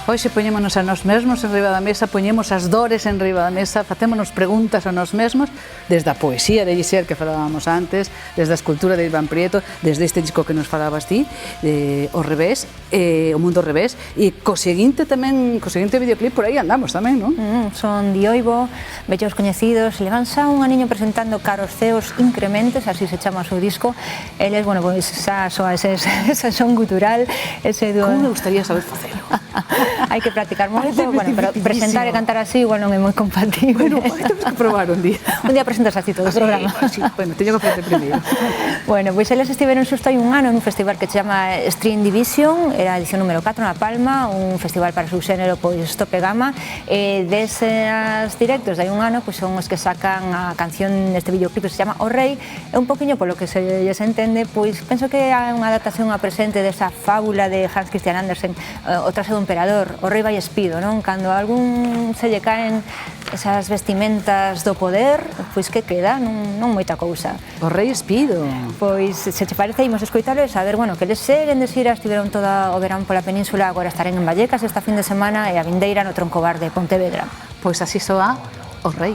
Hoxe poñémonos a nós mesmos en riba da mesa, poñemos as dores en riba da mesa, facémonos preguntas a nós mesmos, desde a poesía de Giselle que falábamos antes, desde a escultura de Iván Prieto, desde este disco que nos falabas ti, O Revés, O Mundo ao Revés, e co seguinte tamén, co seguinte videoclip por aí andamos tamén, non? Son Dioibo, vellos coñecidos, levan xa un aniño presentando Caros Ceos Incrementes, así se chama o seu disco. Eles, bueno, pois xa soa ese son gutural, ese dúo. Como me gustaría saber facelo? Hai que practicar moito, bueno, pero presentar e cantar así igual non é moi compatible. Bueno, temos que probar un día. Un día presentas así todo o programa. Sí, bueno, teño que aprender primeiro. Bueno, pois eles estiveron xusto hai un ano nun festival que se chama String Division, era a edición número 4 na Palma, un festival para o seu xénero pois tope gama, e deses directos de hai un ano pois son os que sacan a canción neste videoclip que se chama O Rei, e un poquinho polo que se lles entende, pois penso que é unha adaptación a presente desa fábula de Hans Christian Andersen, O traxe do emperador, o rei vai espido, non? Cando a algún se lle caen esas vestimentas do poder, pois que queda? Non moita cousa. O rei espido. Pois, se te parece, imos escoitalo e saber, bueno, que eles seguen de xira, estiveron toda o verán pola península, agora estarán en Vallecas esta fin de semana e a vindeira no Troncobar de Pontevedra. Pois así soa O Rei.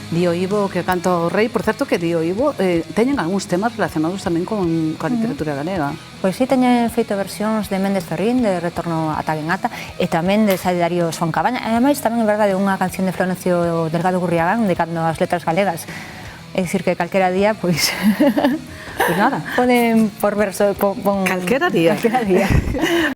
Dioibo que canta o Rei, por certo que Dioibo teñen algúns temas relacionados tamén con a literatura galega. Pois si, teñen feito versións de Méndez Ferrín, de Retorno a Taguenata, e tamén de Darío Son Cabaña, e ademais tamén, é verdade, unha canción de Florencio Delgado Gurriagán, dedicando as letras galegas. É dicir que calquera día, pois... Pois nada. Poden por verso... Calquera día. Calquera día.